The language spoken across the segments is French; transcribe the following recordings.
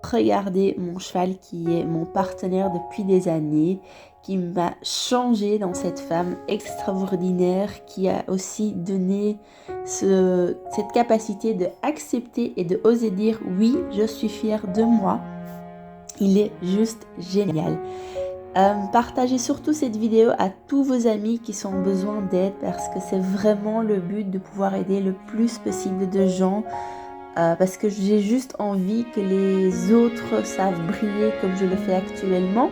Regardez mon cheval qui est mon partenaire depuis des années, qui m'a changé dans cette femme extraordinaire qui a aussi donné cette capacité de accepter et de oser dire oui, je suis fière de moi. Il est juste génial. Partagez surtout cette vidéo à tous vos amis qui sont en besoin d'aide parce que c'est vraiment le but de pouvoir aider le plus possible de gens. Parce que j'ai juste envie que les autres savent briller comme je le fais actuellement,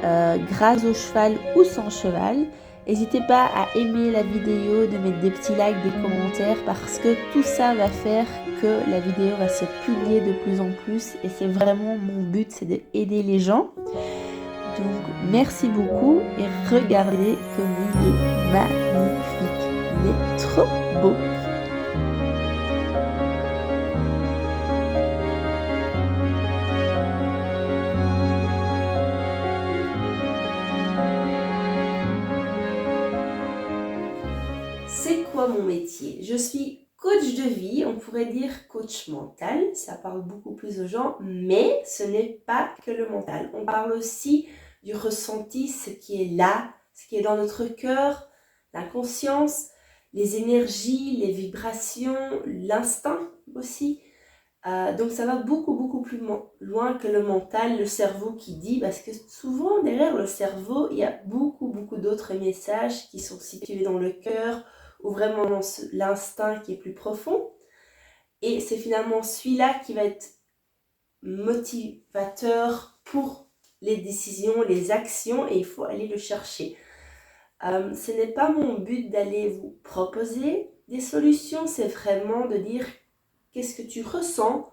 grâce au cheval ou sans cheval. N'hésitez pas à aimer la vidéo, de mettre des petits likes, des commentaires, parce que tout ça va faire que la vidéo va se publier de plus en plus. Et c'est vraiment mon but, c'est d'aider les gens. Donc merci beaucoup et regardez comme il est magnifique. Il est trop beau. C'est quoi mon métier? Je suis coach de vie, on pourrait dire coach mental, ça parle beaucoup plus aux gens, mais ce n'est pas que le mental. On parle aussi du ressenti, ce qui est là, ce qui est dans notre cœur, la conscience, les énergies, les vibrations, l'instinct aussi. Donc ça va beaucoup plus loin que le mental, le cerveau qui dit, parce que souvent derrière le cerveau, il y a beaucoup d'autres messages qui sont situés dans le cœur ou vraiment dans l'instinct qui est plus profond. Et c'est finalement celui-là qui va être motivateur pour les décisions, les actions, et il faut aller le chercher. Ce n'est pas mon but d'aller vous proposer des solutions, c'est vraiment de dire qu'est-ce que tu ressens,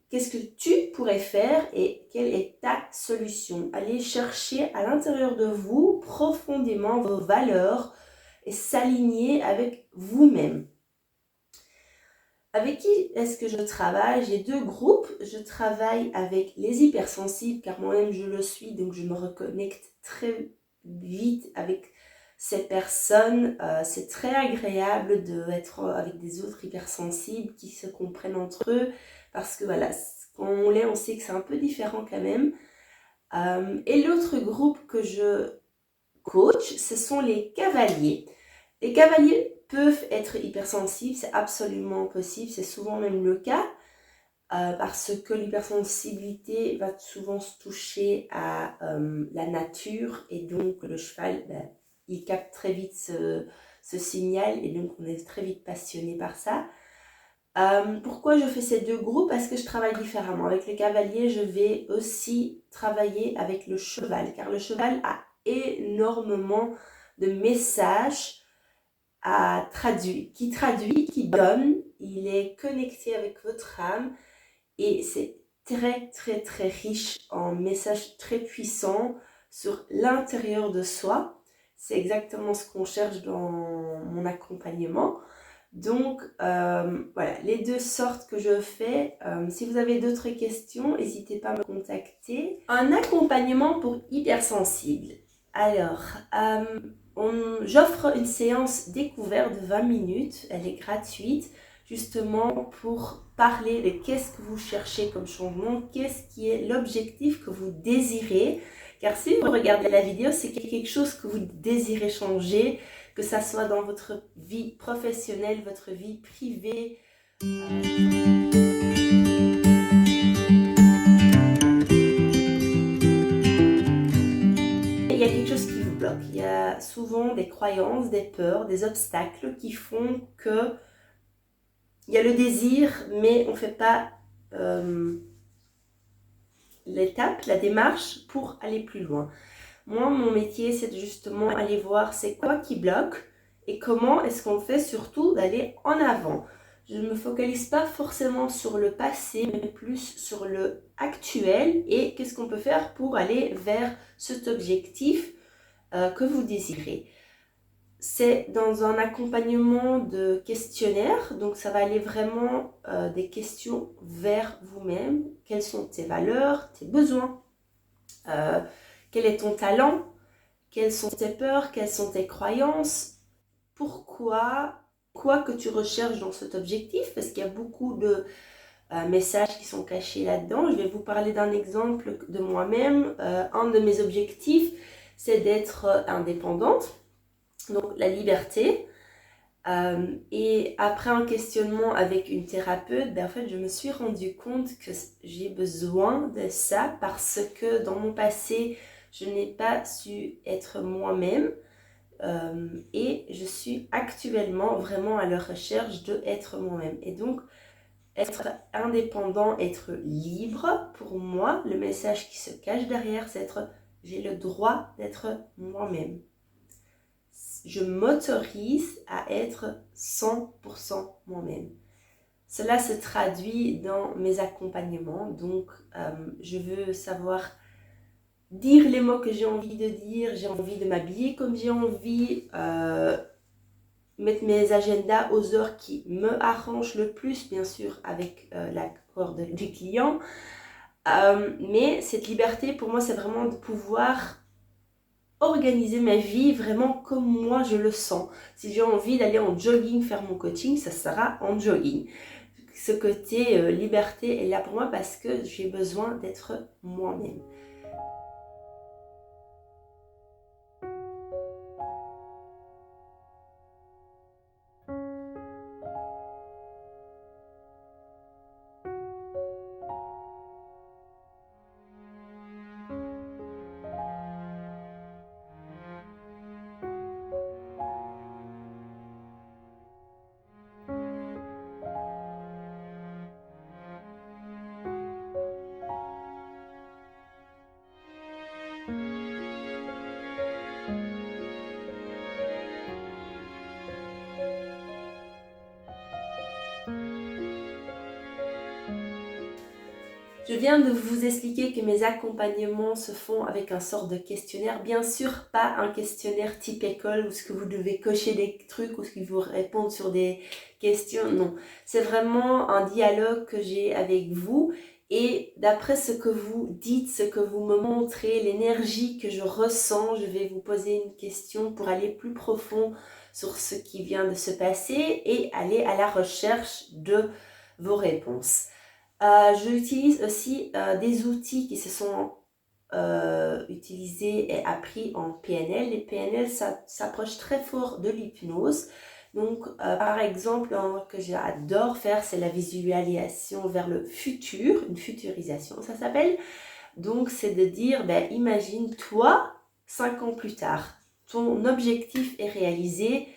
qu'est-ce que tu pourrais faire et quelle est ta solution. Allez chercher à l'intérieur de vous profondément vos valeurs et s'aligner avec vous-même. Avec qui est-ce que je travaille? J'ai deux groupes. Je travaille avec les hypersensibles car moi-même je le suis, donc je me reconnecte très vite avec ces personnes. C'est très agréable d'être avec des autres hypersensibles qui se comprennent entre eux parce que voilà, quand on l'est, on sait que c'est un peu différent quand même. Et l'autre groupe que je coach, ce sont les cavaliers. Les cavaliers peuvent être hypersensibles, c'est absolument possible, c'est souvent même le cas, parce que l'hypersensibilité va souvent se toucher à la nature et donc le cheval, il capte très vite ce signal et donc on est très vite passionné par ça. Pourquoi je fais ces deux groupes? Parce que je travaille différemment. Avec les cavaliers, je vais aussi travailler avec le cheval, car le cheval a énormément de messages à traduire, qui donne, il est connecté avec votre âme et c'est très riche en messages très puissants sur l'intérieur de soi. C'est exactement ce qu'on cherche dans mon accompagnement. Donc voilà, les deux sortes que je fais. Si vous avez d'autres questions, n'hésitez pas à me contacter. Un accompagnement pour hypersensibles. Alors, j'offre une séance découverte de 20 minutes, elle est gratuite, justement pour parler de qu'est-ce que vous cherchez comme changement, qu'est-ce qui est l'objectif que vous désirez. Car si vous regardez la vidéo, c'est quelque chose que vous désirez changer, que ça soit dans votre vie professionnelle, votre vie privée. Il y a quelque chose qui vous bloque. Il y a souvent des croyances, des peurs, des obstacles qui font que il y a le désir, mais on ne fait pas l'étape, la démarche pour aller plus loin. Moi, mon métier, c'est justement aller voir c'est quoi qui bloque et comment est-ce qu'on fait surtout d'aller en avant. Je ne me focalise pas forcément sur le passé, mais plus sur le actuel et qu'est-ce qu'on peut faire pour aller vers cet objectif que vous désirez. C'est dans un accompagnement de questionnaire, donc ça va aller vraiment des questions vers vous-même. Quelles sont tes valeurs, tes besoins? Quel est ton talent? Quelles sont tes peurs? Quelles sont tes croyances? Quoi que tu recherches dans cet objectif? Parce qu'il y a beaucoup messages qui sont cachés là-dedans. Je vais vous parler d'un exemple de moi-même. Un de mes objectifs, c'est d'être indépendante, donc la liberté. Et après un questionnement avec une thérapeute, en fait, je me suis rendu compte que j'ai besoin de ça parce que dans mon passé, je n'ai pas su être moi-même. Et je suis actuellement vraiment à la recherche de être moi-même. Et donc, être indépendant, être libre, pour moi, le message qui se cache derrière, c'est être j'ai le droit d'être moi-même. Je m'autorise à être 100% moi-même. Cela se traduit dans mes accompagnements, donc je veux savoir dire les mots que j'ai envie de dire, j'ai envie de m'habiller comme j'ai envie, mettre mes agendas aux heures qui me arrangent le plus, bien sûr avec l'accord du client. Mais cette liberté, pour moi, c'est vraiment de pouvoir organiser ma vie vraiment comme moi je le sens. Si j'ai envie d'aller en jogging faire mon coaching, ça sera en jogging. Ce côté liberté est là pour moi parce que j'ai besoin d'être moi-même. Je viens de vous expliquer que mes accompagnements se font avec un sort de questionnaire. Bien sûr, pas un questionnaire type école où ce que vous devez cocher des trucs ou ce qu'ils vous répondent sur des questions. Non, c'est vraiment un dialogue que j'ai avec vous. Et d'après ce que vous dites, ce que vous me montrez, l'énergie que je ressens, je vais vous poser une question pour aller plus profond sur ce qui vient de se passer et aller à la recherche de vos réponses. J'utilise aussi des outils qui se sont utilisés et appris en PNL. Les PNL, ça s'approche très fort de l'hypnose. Donc, par exemple, que j'adore faire, c'est la visualisation vers le futur, une futurisation, ça s'appelle. Donc, c'est de dire, imagine toi, 5 ans plus tard, ton objectif est réalisé,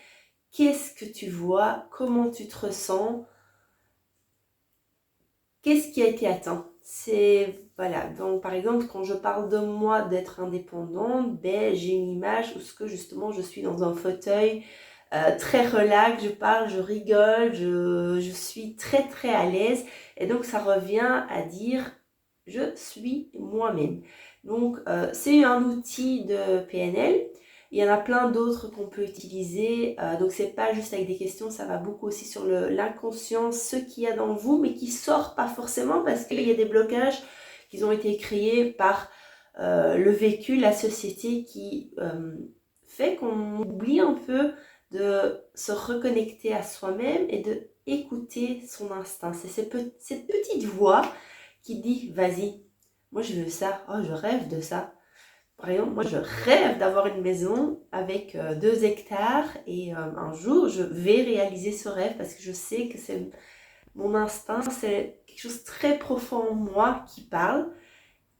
qu'est-ce que tu vois, comment tu te ressens, qu'est-ce qui a été atteint? Voilà, donc par exemple, quand je parle de moi d'être indépendante, j'ai une image où justement je suis dans un fauteuil très relax, je parle, je rigole, je suis très très à l'aise. Et donc ça revient à dire je suis moi-même. Donc c'est un outil de PNL. Il y en a plein d'autres qu'on peut utiliser, donc c'est pas juste avec des questions, ça va beaucoup aussi sur l'inconscient, ce qu'il y a dans vous, mais qui sort pas forcément parce qu'il y a des blocages qui ont été créés par le vécu, la société qui fait qu'on oublie un peu de se reconnecter à soi-même et de écouter son instinct. C'est cette petite voix qui dit vas-y, moi je veux ça, oh je rêve de ça. Par exemple, moi je rêve d'avoir une maison avec 2 hectares et un jour je vais réaliser ce rêve parce que je sais que c'est mon instinct, c'est quelque chose de très profond en moi qui parle.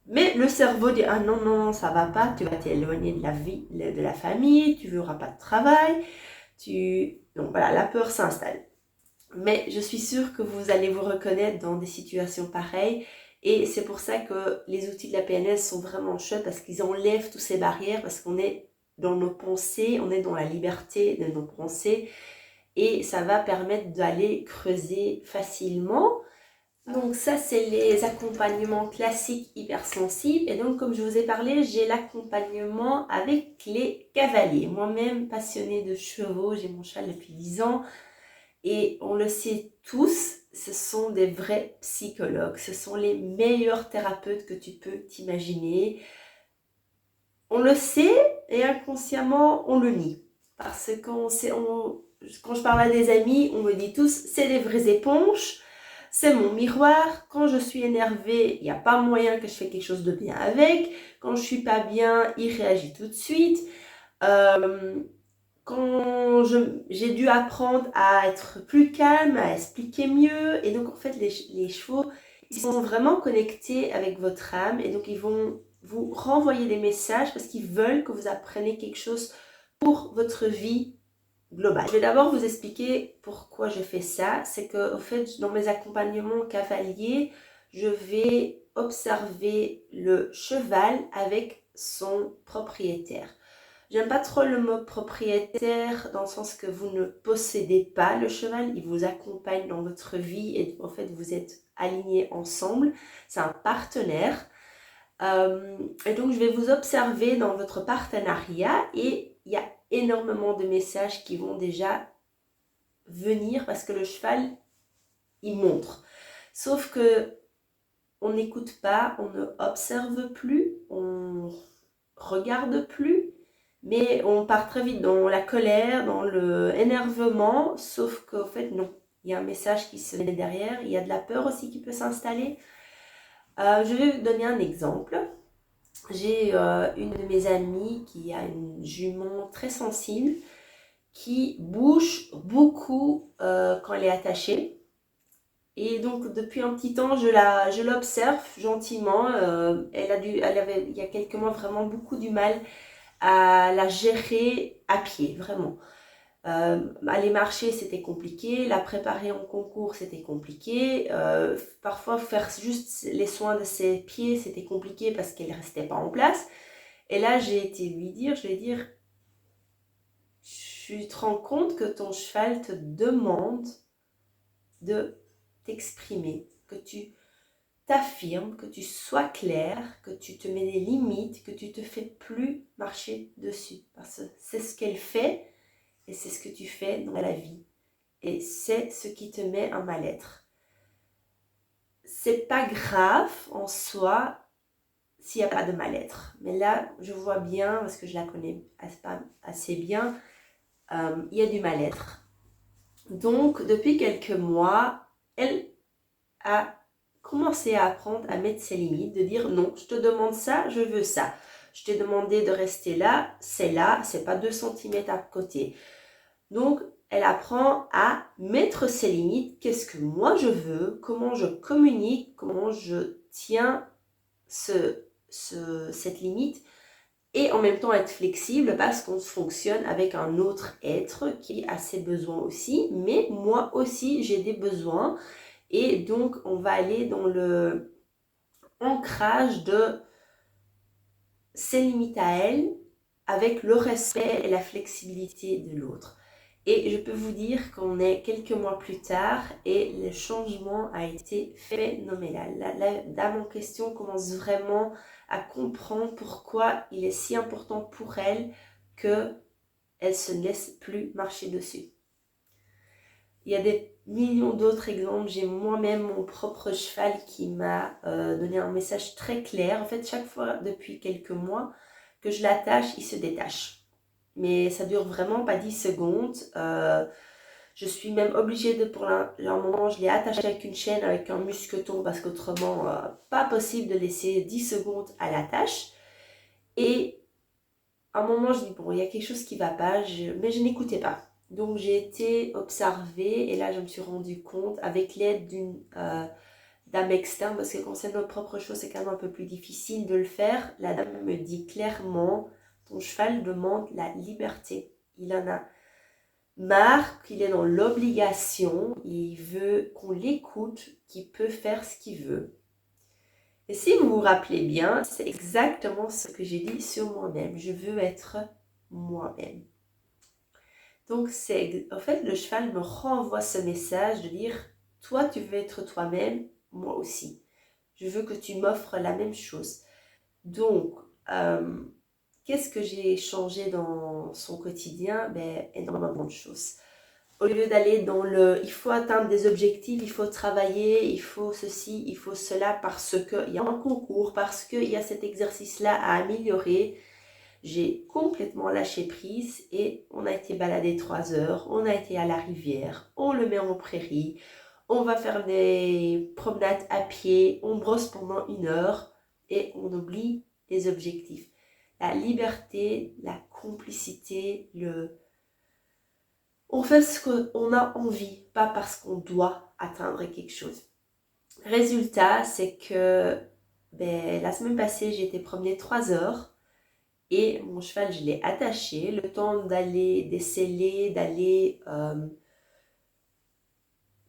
Mais le cerveau dit ah non, non, ça va pas, tu vas t'éloigner de la vie, de la famille, tu n'auras pas de travail, donc voilà, la peur s'installe. Mais je suis sûre que vous allez vous reconnaître dans des situations pareilles. Et c'est pour ça que les outils de la PNL sont vraiment chouettes parce qu'ils enlèvent toutes ces barrières, parce qu'on est dans nos pensées, on est dans la liberté de nos pensées et ça va permettre d'aller creuser facilement. Donc ça, c'est les accompagnements classiques hypersensibles. Et donc, comme je vous ai parlé, j'ai l'accompagnement avec les cavaliers. Moi-même, passionnée de chevaux, j'ai mon cheval depuis 10 ans. Et on le sait tous, ce sont des vrais psychologues. Ce sont les meilleurs thérapeutes que tu peux t'imaginer. On le sait et inconsciemment, on le nie. Parce que quand je parle à des amis, on me dit tous, c'est des vraies éponges. c'est mon miroir. Quand je suis énervée, il n'y a pas moyen que je fais quelque chose de bien avec. Quand je suis pas bien, il réagit tout de suite. Quand j'ai dû apprendre à être plus calme, à expliquer mieux. Et donc, en fait, les chevaux, ils sont vraiment connectés avec votre âme. Et donc, ils vont vous renvoyer des messages parce qu'ils veulent que vous appreniez quelque chose pour votre vie globale. Je vais d'abord vous expliquer pourquoi je fais ça. C'est que, au fait, dans mes accompagnements cavaliers, je vais observer le cheval avec son propriétaire. J'aime pas trop le mot propriétaire dans le sens que vous ne possédez pas le cheval, il vous accompagne dans votre vie et en fait vous êtes alignés ensemble. C'est un partenaire. Et donc je vais vous observer dans votre partenariat et il y a énormément de messages qui vont déjà venir parce que le cheval, il montre. Sauf que on n'écoute pas, on ne observe plus, on regarde plus. Mais on part très vite dans la colère, dans le énervement, sauf qu'en fait, non. Il y a un message qui se met derrière, il y a de la peur aussi qui peut s'installer. Je vais vous donner un exemple. J'ai une de mes amies qui a une jument très sensible qui bouge beaucoup quand elle est attachée. Et donc, depuis un petit temps, je l'observe gentiment. Elle avait, il y a quelques mois, vraiment beaucoup du mal à la gérer à pied, vraiment. Aller marcher, c'était compliqué. La préparer en concours, c'était compliqué. Parfois, faire juste les soins de ses pieds, c'était compliqué parce qu'elle ne restait pas en place. Et là, j'ai été lui dire, je vais dire, tu te rends compte que ton cheval te demande de t'exprimer, que tu t'affirmes, que tu sois clair, que tu te mets des limites, que tu te fais plus marcher dessus. Parce que c'est ce qu'elle fait et c'est ce que tu fais dans la vie. Et c'est ce qui te met un mal-être. C'est pas grave en soi s'il n'y a pas de mal-être. Mais là, je vois bien, parce que je la connais assez bien, il y a du mal-être. Donc, depuis quelques mois, elle a commencé à apprendre à mettre ses limites, de dire non, je te demande ça, je veux ça. Je t'ai demandé de rester là, c'est pas 2 cm à côté. Donc, elle apprend à mettre ses limites, qu'est-ce que moi je veux, comment je communique, comment je tiens cette limite et en même temps être flexible parce qu'on fonctionne avec un autre être qui a ses besoins aussi, mais moi aussi j'ai des besoins. Et donc, on va aller dans le ancrage de ses limites à elle avec le respect et la flexibilité de l'autre. Et je peux vous dire qu'on est quelques mois plus tard et le changement a été phénoménal. La dame en question commence vraiment à comprendre pourquoi il est si important pour elle qu'elle ne se laisse plus marcher dessus. Il y a des millions d'autres exemples. J'ai moi-même mon propre cheval qui m'a donné un message très clair. En fait, chaque fois, depuis quelques mois, que je l'attache, il se détache. Mais ça dure vraiment pas 10 secondes. Je suis même obligée de, pour un moment, je l'ai attaché avec une chaîne, avec un musqueton, parce qu'autrement, pas possible de laisser 10 secondes à l'attache. Et à un moment, je dis, bon, il y a quelque chose qui va pas, mais je n'écoutais pas. Donc j'ai été observée et là je me suis rendu compte avec l'aide d'une dame externe, parce que quand c'est notre propre chose c'est quand même un peu plus difficile de le faire. La dame me dit clairement, ton cheval demande la liberté. Il en a marre, qu'il est dans l'obligation, il veut qu'on l'écoute, qu'il peut faire ce qu'il veut. Et si vous vous rappelez bien, c'est exactement ce que j'ai dit sur moi-même. Je veux être moi-même. Donc, en fait, le cheval me renvoie ce message de dire, toi, tu veux être toi-même, moi aussi. Je veux que tu m'offres la même chose. Donc, qu'est-ce que j'ai changé dans son quotidien? Énormément de choses. Au lieu d'aller dans il faut atteindre des objectifs, il faut travailler, il faut ceci, il faut cela, parce qu'il y a un concours, parce qu'il y a cet exercice-là à améliorer, j'ai complètement lâché prise et on a été balader 3 heures, on a été à la rivière, on le met en prairie, On va faire des promenades à pied, on brosse pendant 1 heure et on oublie les objectifs. La liberté, la complicité, on fait ce qu'on a envie, pas parce qu'on doit atteindre quelque chose. Résultat, c'est que la semaine passée, j'ai été promener 3 heures et mon cheval, je l'ai attaché. Le temps d'aller déceler, d'aller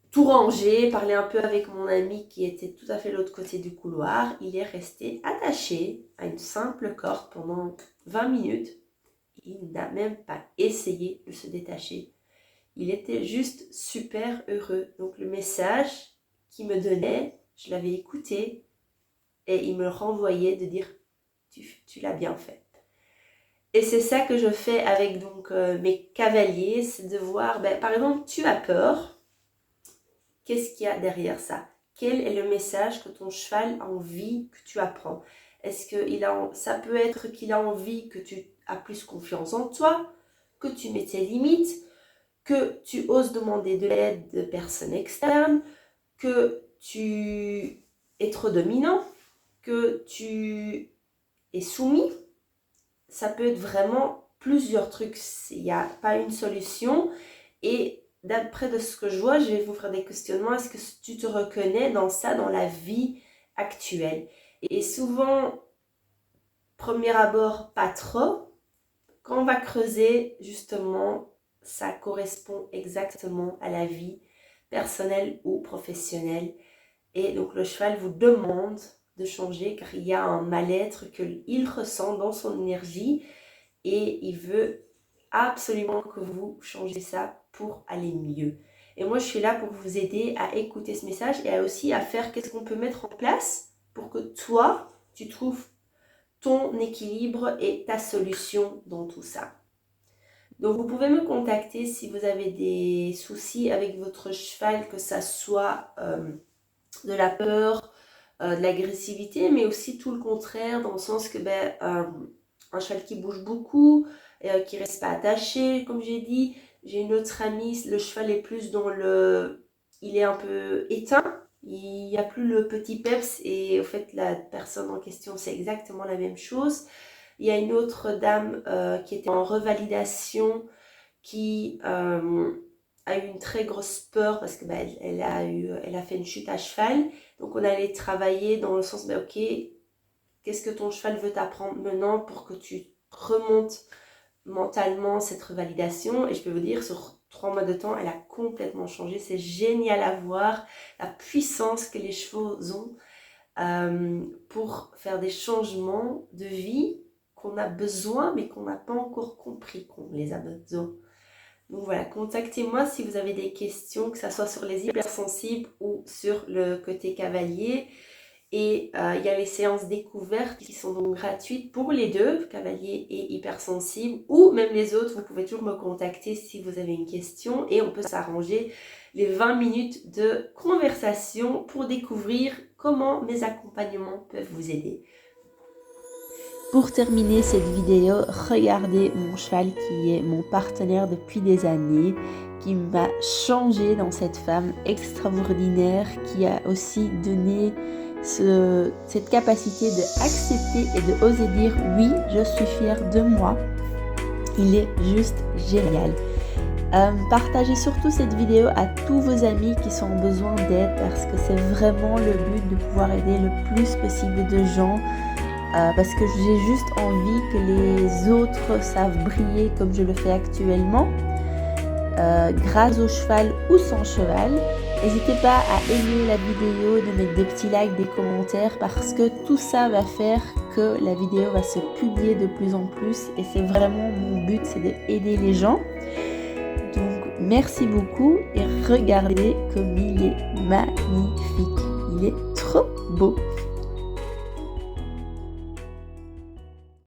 tout ranger, parler un peu avec mon ami qui était tout à fait de l'autre côté du couloir. Il est resté attaché à une simple corde pendant 20 minutes. Il n'a même pas essayé de se détacher. Il était juste super heureux. Donc le message qu'il me donnait, je l'avais écouté et il me renvoyait de dire tu l'as bien fait. Et c'est ça que je fais avec donc mes cavaliers, c'est de voir, par exemple, tu as peur. Qu'est-ce qu'il y a derrière ça? Quel est le message que ton cheval a envie que tu apprends? Est-ce que ça peut être qu'il a envie que tu aies plus confiance en toi, que tu mets tes limites, que tu oses demander de l'aide de personnes externes, que tu es trop dominant, que tu es soumis. Ça peut être vraiment plusieurs trucs. Il n'y a pas une solution. Et d'après de ce que je vois, je vais vous faire des questionnements. Est-ce que tu te reconnais dans ça, dans la vie actuelle? Et souvent, premier abord, pas trop. Quand on va creuser, justement, ça correspond exactement à la vie personnelle ou professionnelle. Et donc, le cheval vous demande de changer car il y a un mal-être qu'il ressent dans son énergie et il veut absolument que vous changez ça pour aller mieux. Et moi, je suis là pour vous aider à écouter ce message et aussi à faire qu'est-ce qu'on peut mettre en place pour que toi, tu trouves ton équilibre et ta solution dans tout ça. Donc, vous pouvez me contacter si vous avez des soucis avec votre cheval, que ça soit de la peur, de l'agressivité, mais aussi tout le contraire, dans le sens que un cheval qui bouge beaucoup, qui reste pas attaché, comme j'ai dit. J'ai une autre amie, le cheval est plus il est un peu éteint, il n'y a plus le petit peps et au fait la personne en question c'est exactement la même chose. Il y a une autre dame qui était en revalidation qui a eu une très grosse peur parce que elle a fait une chute à cheval. Donc on allait travailler dans le sens ok, qu'est-ce que ton cheval veut t'apprendre maintenant pour que tu remontes mentalement cette revalidation? Et je peux vous dire, sur 3 mois de temps, elle a complètement changé. C'est génial à voir la puissance que les chevaux ont pour faire des changements de vie qu'on a besoin mais qu'on n'a pas encore compris qu'on les a besoin. Donc voilà, contactez-moi si vous avez des questions, que ce soit sur les hypersensibles ou sur le côté cavalier. Et il y a les séances découvertes qui sont donc gratuites pour les deux, cavalier et hypersensible, ou même les autres, vous pouvez toujours me contacter si vous avez une question et on peut s'arranger les 20 minutes de conversation pour découvrir comment mes accompagnements peuvent vous aider. Pour terminer cette vidéo, regardez mon cheval qui est mon partenaire depuis des années, qui m'a changé dans cette femme extraordinaire, qui a aussi donné cette capacité d'accepter et de oser dire oui, je suis fière de moi. Il est juste génial. Partagez surtout cette vidéo à tous vos amis qui sont en besoin d'aide parce que c'est vraiment le but de pouvoir aider le plus possible de gens. Parce que j'ai juste envie que les autres savent briller comme je le fais actuellement, grâce au cheval ou sans cheval. N'hésitez pas à aimer la vidéo, de mettre des petits likes, des commentaires, parce que tout ça va faire que la vidéo va se publier de plus en plus et c'est vraiment mon but, c'est d'aider les gens. Donc merci beaucoup et regardez comme il est magnifique, il est trop beau.